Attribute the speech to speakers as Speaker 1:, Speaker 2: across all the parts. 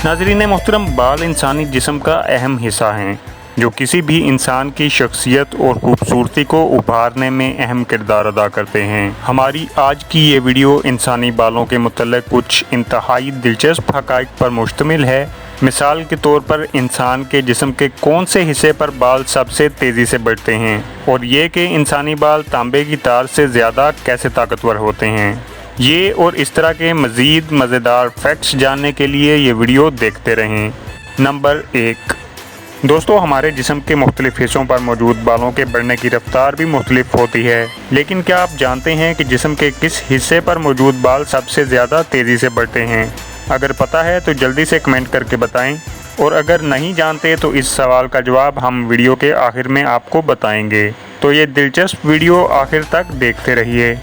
Speaker 1: नाज़रीन मोहतरम, बाल इंसानी जिस्म का अहम हिस्सा हैं जो किसी भी इंसान की शख्सियत और खूबसूरती को उभारने में अहम किरदार अदा करते हैं। हमारी आज की ये वीडियो इंसानी बालों के मुतल्लिक़ कुछ इंतहाई दिलचस्प हक़ाइक़ पर मुश्तमिल है। मिसाल के तौर पर इंसान के जिस्म के कौन से हिस्से पर बाल सबसे तेज़ी से बढ़ते हैं और ये कि इंसानी बाल तांबे की तार से ज़्यादा कैसे ताकतवर होते हैं। ये और इस तरह के मज़ीद मज़ेदार फैक्ट्स जानने के लिए ये वीडियो देखते रहें। नंबर 1, दोस्तों, हमारे जिस्म के मुख्तलिफ हिस्सों पर मौजूद बालों के बढ़ने की रफ्तार भी मुख्तलिफ होती है, लेकिन क्या आप जानते हैं कि जिस्म के किस हिस्से पर मौजूद बाल सबसे ज़्यादा तेज़ी से बढ़ते हैं? अगर पता है तो जल्दी से कमेंट करके बताएं, और अगर नहीं जानते तो इस सवाल का जवाब हम वीडियो के आखिर में आपको बताएंगे। तो ये दिलचस्प वीडियो आखिर तक देखते रहिए।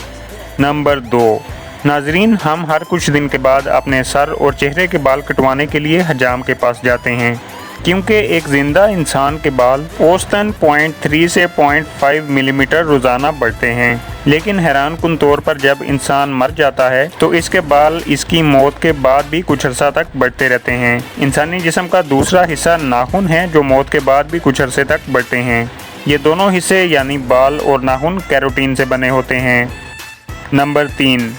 Speaker 1: नंबर 2, नाज़रीन, हम हर कुछ दिन के बाद अपने सर और चेहरे के बाल कटवाने के लिए हजाम के पास जाते हैं, क्योंकि एक ज़िंदा इंसान के बाल औसतन 0.3 से 0.5 मिलीमीटर रोज़ाना बढ़ते हैं, लेकिन हैरानकुन तौर पर जब इंसान मर जाता है तो इसके बाल इसकी मौत के बाद भी कुछ अर्सा तक बढ़ते रहते हैं। इंसानी जिस्म का दूसरा हिस्सा नाखून है जो मौत के बाद भी कुछ अरसे तक बढ़ते हैं। ये दोनों हिस्से यानी बाल और नाखून कैरोटीन से बने होते हैं। नंबर 3,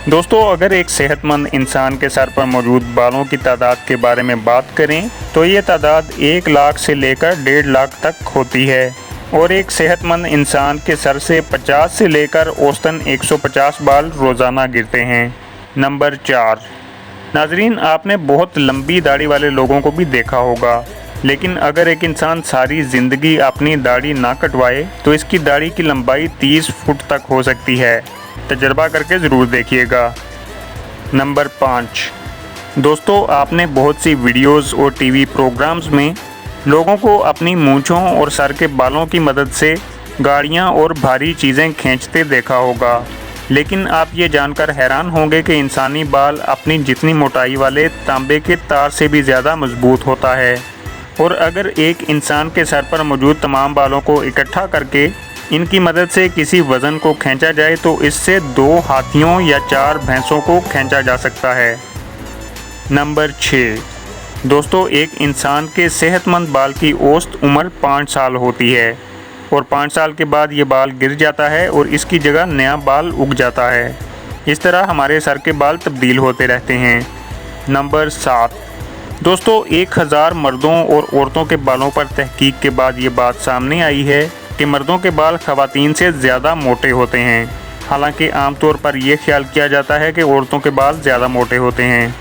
Speaker 1: दोस्तों, अगर एक सेहतमंद इंसान के सर पर मौजूद बालों की तादाद के बारे में बात करें तो ये तादाद 1 लाख से लेकर 1.5 लाख तक होती है, और एक सेहतमंद इंसान के सर से 50 से लेकर औसतन 150 बाल रोज़ाना गिरते हैं। नंबर 4, नाज़रीन, आपने बहुत लंबी दाढ़ी वाले लोगों को भी देखा होगा, लेकिन अगर एक इंसान सारी ज़िंदगी अपनी दाढ़ी ना कटवाए तो इसकी दाढ़ी की लंबाई 30 फुट तक हो सकती है। तजर्बा करके ज़रूर देखिएगा। नंबर 5, दोस्तों, आपने बहुत सी वीडियोस और टीवी प्रोग्राम्स में लोगों को अपनी मूंछों और सर के बालों की मदद से गाड़ियां और भारी चीज़ें खींचते देखा होगा, लेकिन आप ये जानकर हैरान होंगे कि इंसानी बाल अपनी जितनी मोटाई वाले तांबे के तार से भी ज़्यादा मजबूत होता है, और अगर एक इंसान के सर पर मौजूद तमाम बालों को इकट्ठा करके इनकी मदद से किसी वज़न को खींचा जाए तो इससे 2 हाथियों या 4 भैंसों को खींचा जा सकता है। नंबर 6, दोस्तों, एक इंसान के सेहतमंद बाल की औसत उम्र 5 साल होती है, और 5 साल के बाद ये बाल गिर जाता है और इसकी जगह नया बाल उग जाता है। इस तरह हमारे सर के बाल तब्दील होते रहते हैं। नंबर 7, दोस्तों, 1000 मर्दों और औरतों के बालों पर तहकीक के बाद ये बात सामने आई है कि मर्दों के बाल ख़वातीन से ज़्यादा मोटे होते हैं। हालांकि आमतौर पर यह ख्याल किया जाता है कि औरतों के बाल ज़्यादा मोटे होते हैं।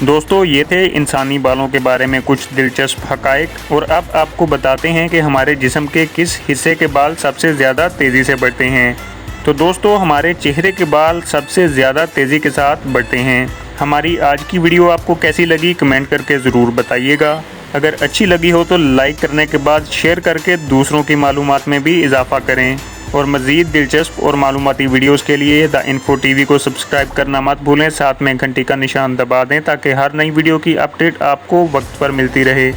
Speaker 1: दोस्तों, ये थे इंसानी बालों के बारे में कुछ दिलचस्प हक़ाइक़, और अब आपको बताते हैं कि हमारे जिस्म के किस हिस्से के बाल सबसे ज़्यादा तेज़ी से बढ़ते हैं। तो दोस्तों, हमारे चेहरे के बाल सबसे ज़्यादा तेज़ी के साथ बढ़ते हैं। हमारी आज की वीडियो आपको कैसी लगी कमेंट करके ज़रूर बताइएगा। अगर अच्छी लगी हो तो लाइक करने के बाद शेयर करके दूसरों की मालूमात में भी इजाफ़ा करें, और मज़ीद दिलचस्प और मालूमाती वीडियोस के लिए द इन्फो टीवी को सब्सक्राइब करना मत भूलें। साथ में घंटी का निशान दबा दें ताकि हर नई वीडियो की अपडेट आपको वक्त पर मिलती रहे।